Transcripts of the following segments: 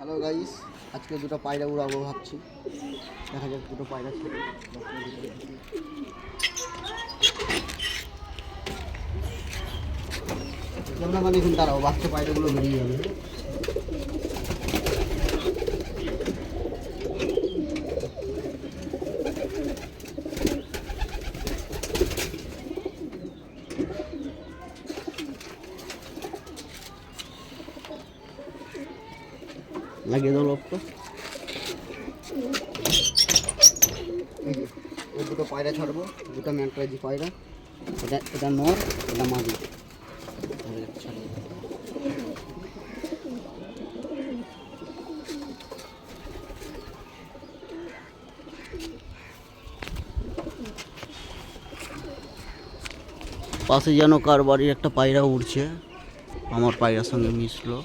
Hello guys, আজকে দুটো পায়রা উড়াবো ভাবছি। দেখা যাক দুটো পায়রা ছিল ক্যামেরা মানে এখন দাঁড়াও, বাচ্চা পায়রাগুলো বেরিয়ে যাবে। লাগিয়ে দাও লোকটা। এই দুটো পায়রা ছাড়বো, দুটো ম্যান্ট্রাজি পায়রা। এটা নর, এটা মাদি। পাশে যেন কার বাড়ির একটা পায়রা উড়ছে, আমার পায়রার সঙ্গে মিশলো।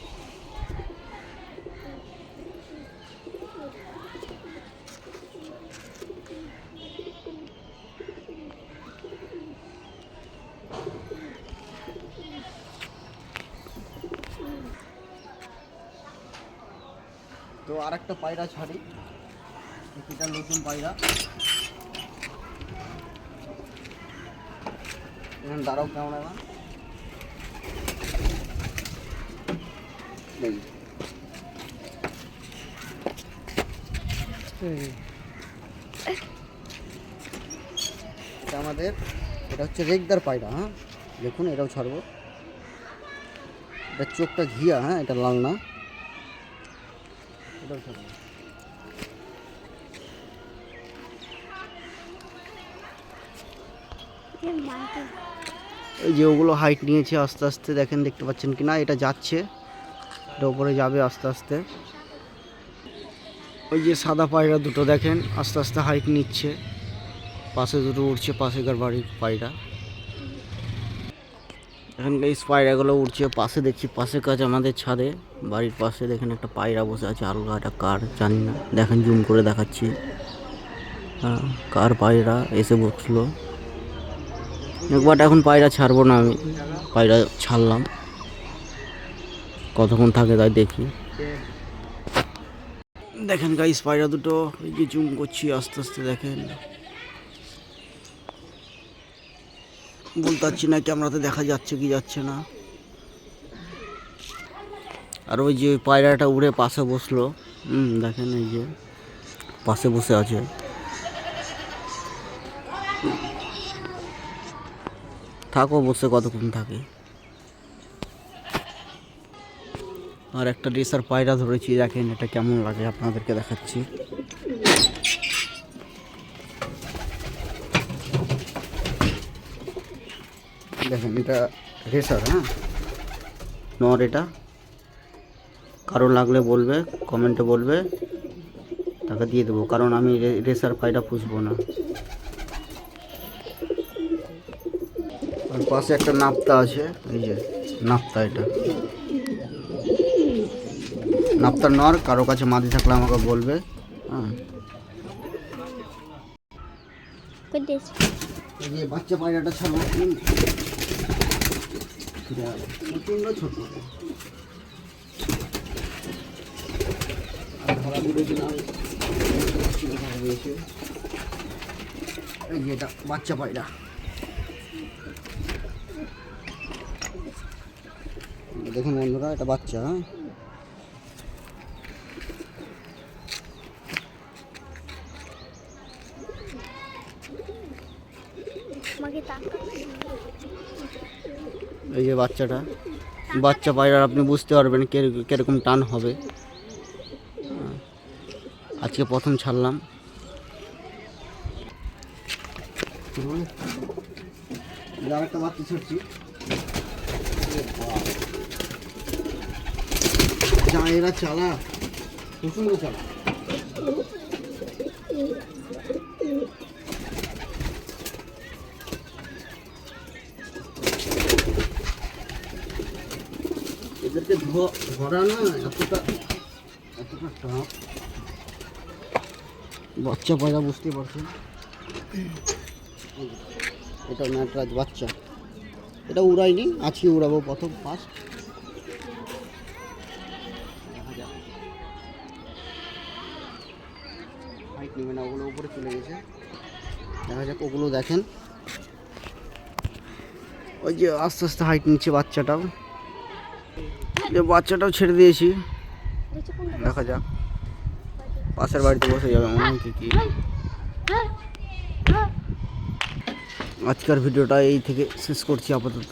তো আর একটা পায়রা ছাড়ি, এটা নতুন পায়রা। এখানে দাঁড়াও কেমন এখন এটা আমাদের, এটা হচ্ছে রেগদার পায়রা। হ্যাঁ দেখুন, এটাও ছাড়বো। এটা চোখটা ঘিয়া, হ্যাঁ এটা লাল না, এটাও ছাড়বো। এই যে ওগুলো হাইট নিয়েছে আস্তে আস্তে, দেখেন দেখতে পাচ্ছেন কি না, এটা যাচ্ছে, এটা উপরে যাবে আস্তে আস্তে। ওই যে সাদা পায়রা দুটো দেখেন আস্তে আস্তে হাইট নিচ্ছে, পাশে দুটো উঠছে, পাশেকার বাড়ির পায়রা। এখন এই পায়রাগুলো উঠছে, পাশে দেখছি, পাশে কাজ আমাদের ছাদে, বাড়ির পাশে দেখেন একটা পায়রা বসে আছে, আলগা, একটা কার জানি না, দেখেন জুম করে দেখাচ্ছি। হ্যাঁ, কার পায়রা এসে বসলো একবার। এখন পায়রা ছাড়বো না আমি, পায়রা ছাড়লাম, কতক্ষণ থাকে তাই দেখি। দেখেন গাইস পায়রা দুটো, এই যে জুম করছি আস্তে আস্তে, দেখেন বলতে পারছি না ক্যামেরাতে দেখা যাচ্ছে কি যাচ্ছে না। আর ওই যে পায়রাটা উড়ে পাশে বসলো, দেখেন এই যে পাশে বসে আছে। থাকো বসে, কতক্ষণ থাকে। আর একটা রেসার পায়রা ধরেছি, দেখেন এটা কেমন লাগে আপনাদেরকে দেখাচ্ছি। দেখেন এটা রেসার, হ্যাঁ নর। এটা কারো লাগলে বলবে, কমেন্টে বলবে, তাকে দিয়ে দেবো, কারণ আমি রেসার পায়রা পুষবো না। আর পাশে একটা নাপ্তা আছে, এই যে নাপ্তা, এটা নাপ্তার নর। কারো কাছে মাদি থাকলে আমাকে বলবে। হ্যাঁ, এই যে বাচ্চা পায়রাটা ছাড়ো, প্রচন্ড ছোট। এই যে এটা বাচ্চা পায়রা, দেখুন বন্ধুরা, এটা বাচ্চা। এই যে বাচ্চাটা, বাচ্চা পায়রা, আপনি বুঝতে পারবেন কিরকম টান হবে। আজকে প্রথম ছাড়লাম। আরেকটা বাচ্চা ছাড়ছি, এরা চালা, প্রচন্ড চালা। এদেরকে ধরা না এতটা টাফ। বাচ্চা পায়রা, বুঝতে পারছেন। এটা ম্যাটরাজ বাচ্চা, এটা উড়াইনি, আজকে উড়াবো প্রথম ফার্স্ট। দেখা যাক হাইট নেবে না, ওগুলো উপরে চলে গেছে। দেখা যাক, ওগুলো দেখেন ওই যে আস্তে আস্তে হাইট নিচ্ছে বাচ্চাটাও, যে বাচ্চাটাও ছেড়ে দিয়েছি। দেখা যাক, পাশের বাড়িতে বসে যাবে মনে হয় কি। আজকের ভিডিওটা এই থেকে শেষ করছি আপাতত।